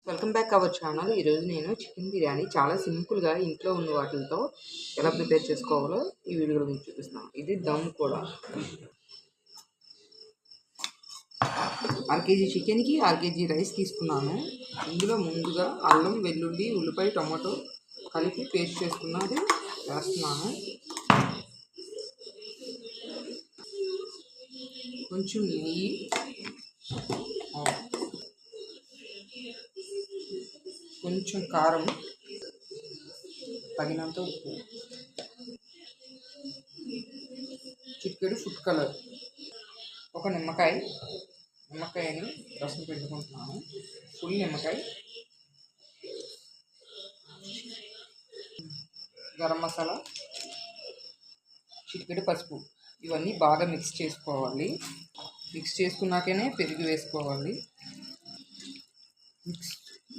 Welcome back our channel. ఈరోజు నేను chicken biryani చాలా సింపుల్గా ఇంట్లో ఉన్న వాటితో ఎలా ప్రిపేర్ చేసుకోవాలో ఈ వీడియోలో మీకు చూపిస్తాను. ఇది దమ్ కూడా. 1 kg చికెన్కి 1 kg రైస్ తీసుకున్నాను. ఇందులో ముందుగా అల్లం, వెల్లుల్లి, ఉల్లిపాయ, టమాటో కలిపి పేస్ట్ చేసుకున్నది వేస్తున్నాను. కొంచెం నెయ్యి, కొంచెం కారం, తగినంత ఉప్పు, చిటికెడు ఫుడ్ కలర్, ఒక నిమ్మకాయని రసం పెట్టుకుంటున్నాను. ఫుల్ నిమ్మకాయ, గరం మసాలా, చిటికెడు పసుపు. ఇవన్నీ బాగా మిక్స్ చేసుకోవాలి. మిక్స్ చేసుకున్నాకనే పెరుగు వేసుకోవాలి.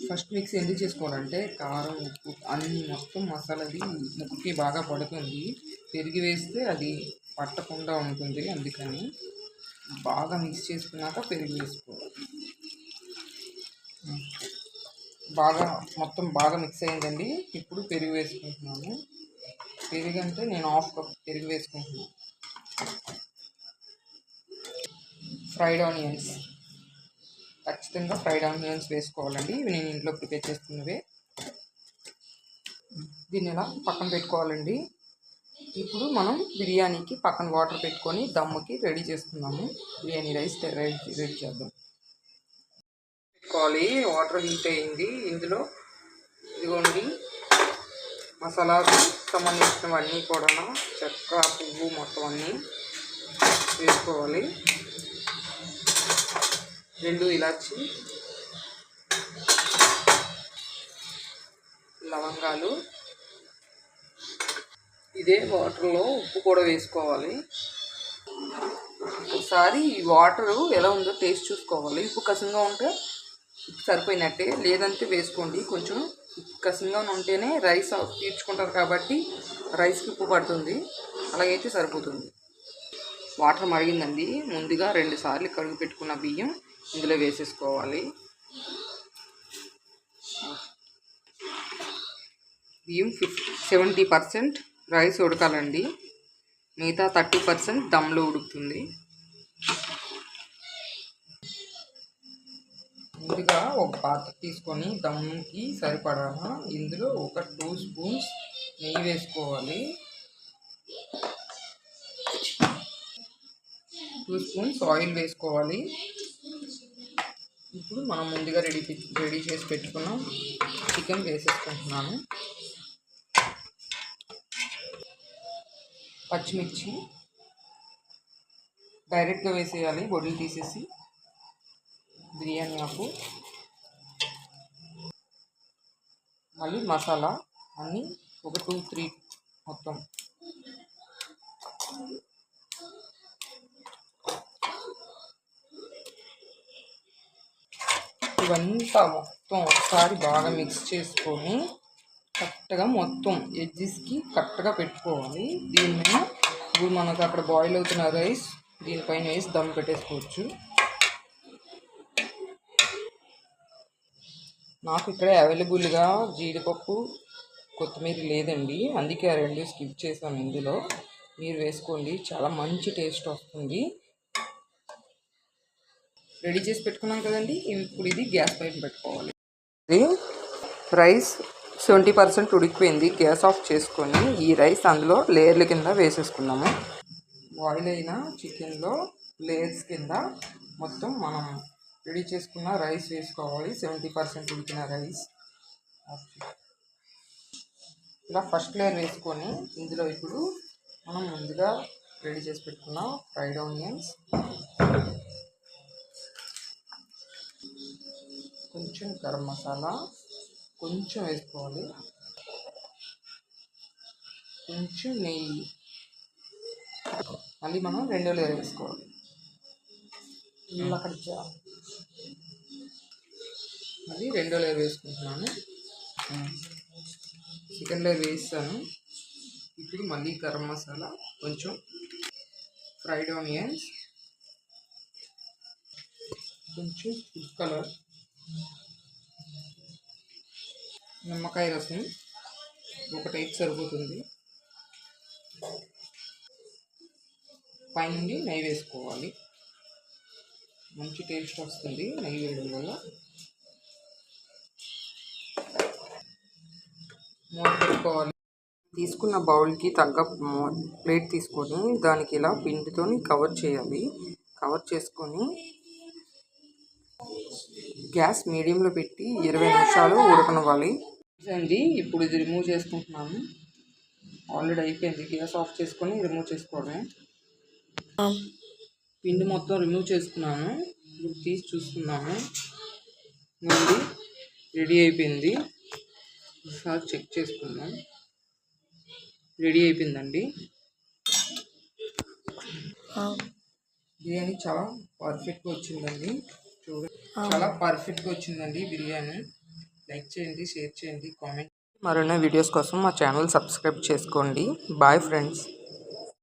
ఫస్ట్ మిక్స్ ఎందుకు చేసుకోవాలంటే కారం, ఉప్పు అన్ని మొత్తం మసాలాది ముక్కకి బాగా పడుతుంది. పెరుగు వేస్తే అది పట్టకుండా ఉంటుంది. అందుకని బాగా మిక్స్ చేసుకున్నాక పెరుగు వేసుకోవాలి. మొత్తం బాగా మిక్స్ అయిందండి. ఇప్పుడు పెరుగు వేసుకుంటున్నాను. పెరుగు అంటే నేను 1/2 కప్ పెరుగు వేసుకుంటున్నాను. ఫ్రైడ్ ఆనియన్స్, ఖచ్చితంగా ఫ్రైడ్ ఆనియన్స్ వేసుకోవాలండి. ఇవి నేను ఇంట్లో ప్రిపేర్ చేస్తున్నవే. దీన్ని ఇలా పక్కన పెట్టుకోవాలండి. ఇప్పుడు మనం బిర్యానీకి పక్కన వాటర్ పెట్టుకొని దమ్ముకి రెడీ చేసుకున్నాము. బిర్యానీ రైస్ రెడీ చేద్దాం. పెట్టుకోవాలి. వాటర్ హీట్ అయింది. ఇందులో ఇదిగోండి మసాలాకు సంబంధించినవన్నీ కూడా చెక్క, పువ్వు మొత్తం అన్నీ వేసుకోవాలి. 2 ఇలాచి, లవంగాలు. ఇదే వాటర్లో ఉప్పు కూడా వేసుకోవాలి. ఒకసారి ఈ వాటర్ ఎలా ఉందో టేస్ట్ చూసుకోవాలి. ఉప్పు కసంగా ఉంటే ఉప్పు సరిపోయినట్టే, లేదంటే వేసుకోండి. కొంచెం ఉప్పు కసంగా ఉంటేనే రైస్ తీర్చుకుంటారు కాబట్టి రైస్కి ఉప్పు పడుతుంది. అలాగైతే సరిపోతుంది. వాటర్ మరిగిందండి. ముందుగా 2 సార్లు కడుగు పెట్టుకున్న బియ్యం ఇందులో వేసేసుకోవాలి. బియ్యం 70% రైస్ ఉడకాలండి. మిగతా 30% దమ్లో ఉడుకుతుంది. ముందుగా ఒక పాత్ర తీసుకొని దమ్కి సరిపడా ఇందులో ఒక 2 స్పూన్స్ నెయ్యి వేసుకోవాలి. 2 స్పూన్స్ ఆయిల్ వేసుకోవాలి. ఇప్పుడు మనం ముందుగా రెడీ చేసి పెట్టుకున్న చికెన్ వేసేసుకుంటున్నాను. పచ్చిమిర్చి డైరెక్ట్గా వేసేయాలి, బొడ్లు తీసేసి. బిర్యానీ ఆకు, మళ్ళీ మసాలా అన్నీ ఒక 2-3 మొత్తం. ఇవంతా మొత్తం ఒకసారి బాగా మిక్స్ చేసుకొని కరెక్ట్గా మొత్తం ఎడ్జెస్కి కరెక్ట్గా పెట్టుకోవాలి. దీన్ని ఇప్పుడు మనకు అక్కడ బాయిల్ అవుతున్న రైస్ దీనిపైన వేసి దమ్ పెట్టేసుకోవచ్చు. నాకు ఇక్కడ అవైలబుల్గా జీడిపప్పు, కొత్తిమీర లేదండి. అందుకే ఆ 2 స్కిప్ చేశాను. ఇందులో మీరు వేసుకోండి, చాలా మంచి టేస్ట్ వస్తుంది. రెడీ చేసి పెట్టుకున్నాం కదండి. ఇప్పుడు ఇది గ్యాస్ పైన పెట్టుకోవాలి. రైస్ 70% ఉడికిపోయింది. గ్యాస్ ఆఫ్ చేసుకొని ఈ రైస్ అందులో లేయర్ల కింద వేసేసుకున్నాము. బాయిల్ అయిన చికెన్లో లేయర్స్ కింద మొత్తం మనం రెడీ చేసుకున్న రైస్ వేసుకోవాలి. 70% ఉడికిన రైస్ ఇలా ఫస్ట్ లేయర్ వేసుకొని ఇందులో ఇప్పుడు మనం ముందుగా రెడీ చేసి పెట్టుకున్న ఫ్రైడ్ ఆనియన్స్, కొంచెం గరం మసాలా కొంచెం వేసుకోవాలి, కొంచెం నెయ్యి, మళ్ళీ మనం 2వ లేయర్ వేసుకోవాలి. మళ్ళీ 2వ లేయర్ వేసుకుంటున్నాను. చికెన్ లేయర్ వేస్తాను. ఇప్పుడు మళ్ళీ గరం మసాలా, కొంచెం ఫ్రైడ్ ఆనియన్స్, కొంచెం ఫుడ్ కలర్, నిమ్మకాయ రసం ఒకటైతే సరిపోతుంది. పైనుండి నెయ్యి వేసుకోవాలి. మంచి టేస్ట్ వస్తుంది నెయ్యి వేయడం వల్ల. మూత పెట్టుకోవాలి. తీసుకున్న బౌల్కి తగ్గ ప్లేట్ తీసుకొని దానికి ఇలా పిండితో కవర్ చేయాలి. కవర్ చేసుకొని గ్యాస్ మీడియంలో పెట్టి 20 నిమిషాలు ఉడకనివ్వాలి అండి. ఇప్పుడు ఇది రిమూవ్ చేసుకుంటున్నాను. ఆల్రెడీ అయిపోయింది. గ్యాస్ ఆఫ్ చేసుకొని రిమూవ్ చేసుకోవడమే. పిండి మొత్తం రిమూవ్ చేసుకున్నాను. ఇప్పుడు తీసి చూస్తున్నాను. ముందు రెడీ అయిపోయింది. ఒకసారి చెక్ చేసుకుందాం. రెడీ అయిపోయిందండి. బిర్యానీ చాలా పర్ఫెక్ట్గా వచ్చిందండి. చూడండి, చాలా పర్ఫెక్ట్గా వచ్చిందండి బిర్యానీ. లైక్ చేయండి, షేర్ చేయండి, కామెంట్. మరిన్ని వీడియోస్ కోసం మా ఛానల్ సబ్స్క్రైబ్ చేసుకోండి. Bye friends.